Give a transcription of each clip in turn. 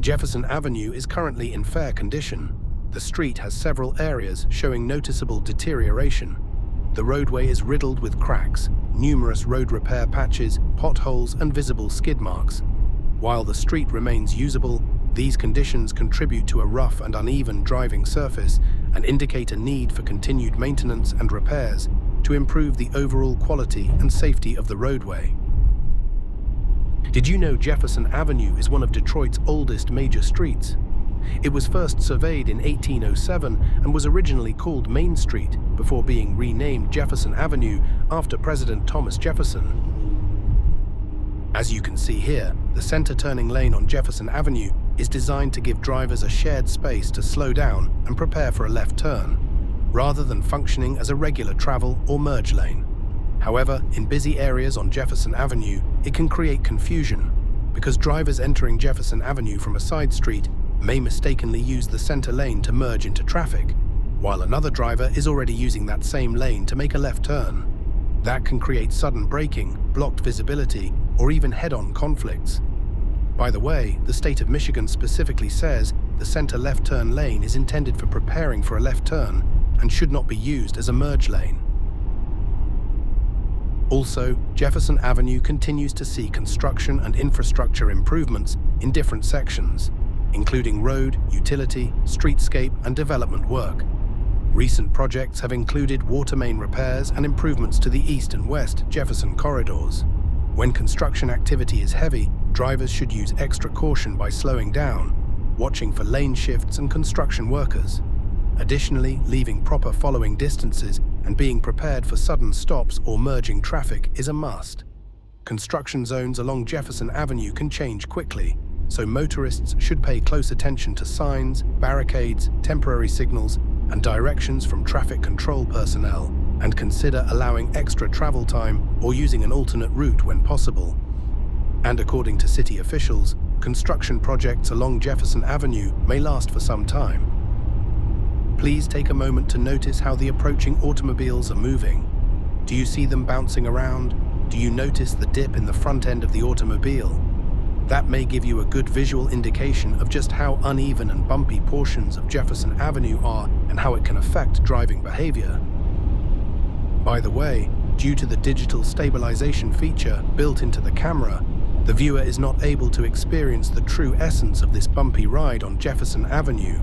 Jefferson Avenue is currently in fair condition. The street has several areas showing noticeable deterioration. The roadway is riddled with cracks, numerous road repair patches, potholes, and visible skid marks. While the street remains usable, these conditions contribute to a rough and uneven driving surface and indicate a need for continued maintenance and repairs to improve the overall quality and safety of the roadway. Did you know Jefferson Avenue is one of Detroit's oldest major streets? It was first surveyed in 1807 and was originally called Main Street before being renamed Jefferson Avenue after President Thomas Jefferson. As you can see here, the center turning lane on Jefferson Avenue is designed to give drivers a shared space to slow down and prepare for a left turn, rather than functioning as a regular travel or merge lane. However, in busy areas on Jefferson Avenue, it can create confusion because drivers entering Jefferson Avenue from a side street may mistakenly use the center lane to merge into traffic, while another driver is already using that same lane to make a left turn. That can create sudden braking, blocked visibility, or even head-on conflicts. By the way, the state of Michigan specifically says the center left turn lane is intended for preparing for a left turn and should not be used as a merge lane. Also, Jefferson Avenue continues to see construction and infrastructure improvements in different sections, including road, utility, streetscape, and development work. Recent projects have included water main repairs and improvements to the east and west Jefferson corridors. When construction activity is heavy, drivers should use extra caution by slowing down, watching for lane shifts and construction workers. Additionally, leaving proper following distances and being prepared for sudden stops or merging traffic is a must. Construction zones along Jefferson Avenue can change quickly, so motorists should pay close attention to signs, barricades, temporary signals, and directions from traffic control personnel, and consider allowing extra travel time or using an alternate route when possible. And according to city officials, construction projects along Jefferson Avenue may last for some time. Please take a moment to notice how the approaching automobiles are moving. Do you see them bouncing around? Do you notice the dip in the front end of the automobile? That may give you a good visual indication of just how uneven and bumpy portions of Jefferson Avenue are and how it can affect driving behavior. By the way, due to the digital stabilization feature built into the camera, the viewer is not able to experience the true essence of this bumpy ride on Jefferson Avenue.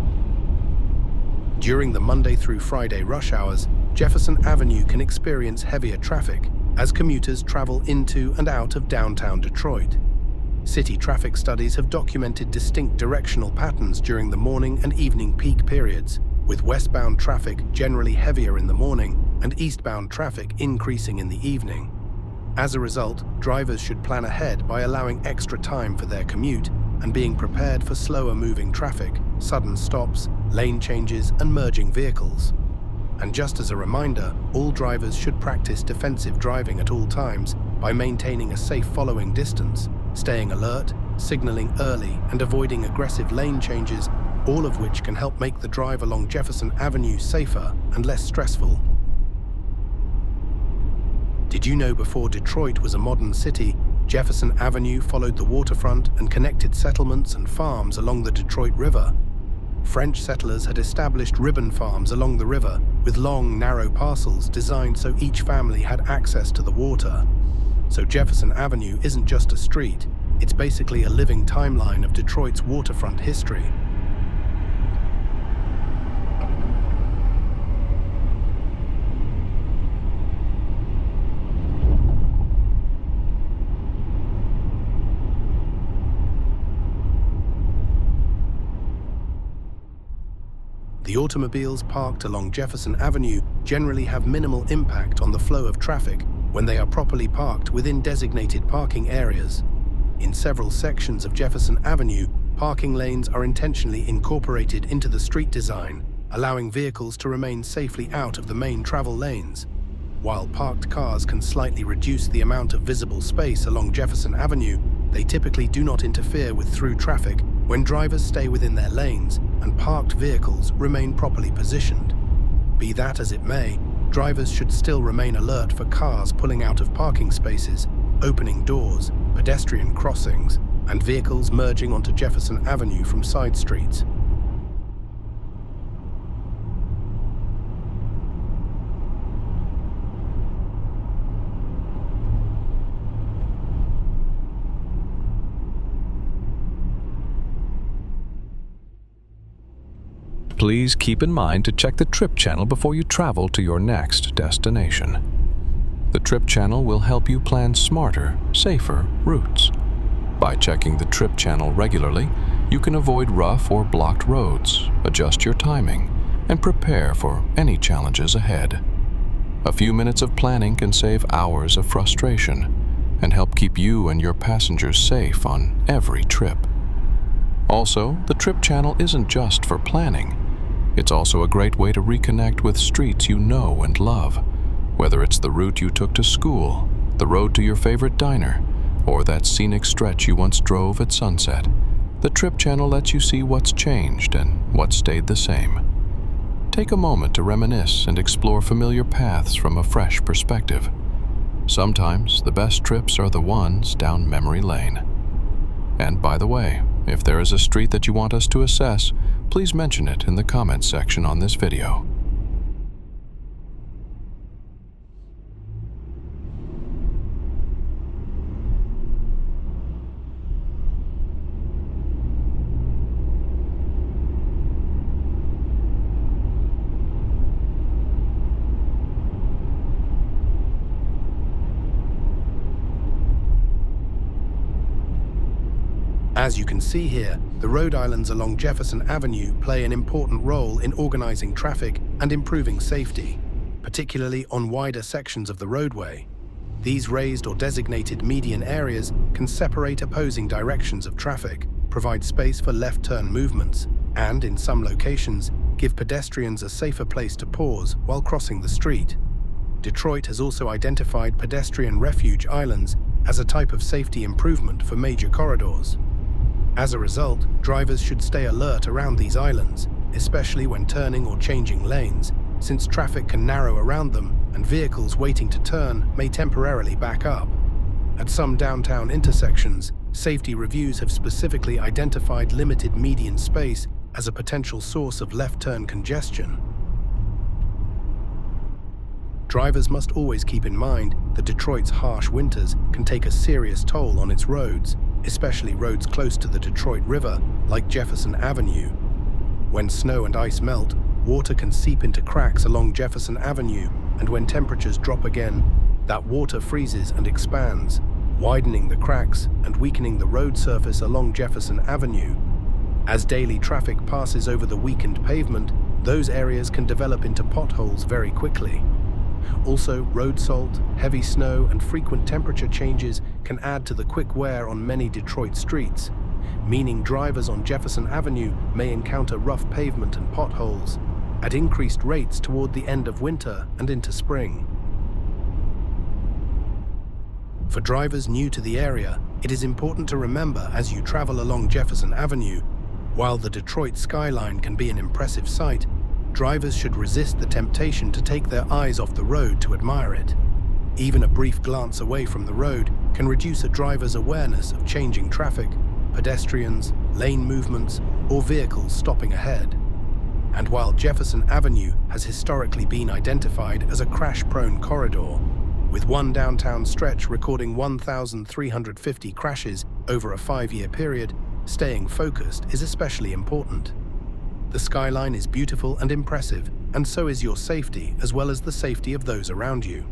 During the Monday through Friday rush hours, Jefferson Avenue can experience heavier traffic as commuters travel into and out of downtown Detroit. City traffic studies have documented distinct directional patterns during the morning and evening peak periods, with westbound traffic generally heavier in the morning and eastbound traffic increasing in the evening. As a result, drivers should plan ahead by allowing extra time for their commute and being prepared for slower moving traffic, sudden stops, lane changes, and merging vehicles. And just as a reminder, all drivers should practice defensive driving at all times by maintaining a safe following distance, staying alert, signaling early, and avoiding aggressive lane changes, all of which can help make the drive along Jefferson Avenue safer and less stressful. Did you know before Detroit was a modern city, Jefferson Avenue followed the waterfront and connected settlements and farms along the Detroit River? French settlers had established ribbon farms along the river with long, narrow parcels designed so each family had access to the water. So Jefferson Avenue isn't just a street, it's basically a living timeline of Detroit's waterfront history. The automobiles parked along Jefferson Avenue generally have minimal impact on the flow of traffic when they are properly parked within designated parking areas. In several sections of Jefferson Avenue, parking lanes are intentionally incorporated into the street design, allowing vehicles to remain safely out of the main travel lanes. While parked cars can slightly reduce the amount of visible space along Jefferson Avenue, they typically do not interfere with through traffic when drivers stay within their lanes and parked vehicles remain properly positioned. Be that as it may, drivers should still remain alert for cars pulling out of parking spaces, opening doors, pedestrian crossings, and vehicles merging onto Jefferson Avenue from side streets. Please keep in mind to check the trip channel before you travel to your next destination. The trip channel will help you plan smarter, safer routes. By checking the trip channel regularly, you can avoid rough or blocked roads, adjust your timing, and prepare for any challenges ahead. A few minutes of planning can save hours of frustration and help keep you and your passengers safe on every trip. Also, the trip channel isn't just for planning. It's also a great way to reconnect with streets you know and love, whether it's the route you took to school, the road to your favorite diner, or that scenic stretch you once drove at sunset. The trip channel lets you see what's changed and what stayed the same. Take a moment to reminisce and explore familiar paths from a fresh perspective. Sometimes the best trips are the ones down memory lane. And by the way, if there is a street that you want us to assess, please mention it in the comments section on this video. As you can see here, the road islands along Jefferson Avenue play an important role in organizing traffic and improving safety, particularly on wider sections of the roadway. These raised or designated median areas can separate opposing directions of traffic, provide space for left-turn movements, and, in some locations, give pedestrians a safer place to pause while crossing the street. Detroit has also identified pedestrian refuge islands as a type of safety improvement for major corridors. As a result, drivers should stay alert around these islands, especially when turning or changing lanes, since traffic can narrow around them and vehicles waiting to turn may temporarily back up. At some downtown intersections, safety reviews have specifically identified limited median space as a potential source of left-turn congestion. Drivers must always keep in mind that Detroit's harsh winters can take a serious toll on its roads, especially roads close to the Detroit River, like Jefferson Avenue. When snow and ice melt, water can seep into cracks along Jefferson Avenue, and when temperatures drop again, that water freezes and expands, widening the cracks and weakening the road surface along Jefferson Avenue. As daily traffic passes over the weakened pavement, those areas can develop into potholes very quickly. Also, road salt, heavy snow, and frequent temperature changes can add to the quick wear on many Detroit streets, meaning drivers on Jefferson Avenue may encounter rough pavement and potholes at increased rates toward the end of winter and into spring. For drivers new to the area, it is important to remember as you travel along Jefferson Avenue, while the Detroit skyline can be an impressive sight, drivers should resist the temptation to take their eyes off the road to admire it. Even a brief glance away from the road can reduce a driver's awareness of changing traffic, pedestrians, lane movements, or vehicles stopping ahead. And while Jefferson Avenue has historically been identified as a crash-prone corridor, with one downtown stretch recording 1,350 crashes over a 5-year period, staying focused is especially important. The skyline is beautiful and impressive, and so is your safety as well as the safety of those around you.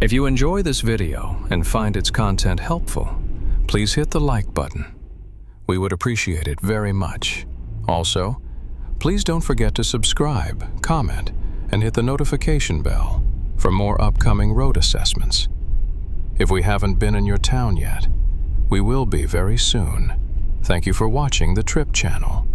If you enjoy this video and find its content helpful, please hit the like button. We would appreciate it very much. Also, please don't forget to subscribe, comment, and hit the notification bell for more upcoming road assessments. If we haven't been in your town yet, we will be very soon. Thank you for watching the Trip Channel.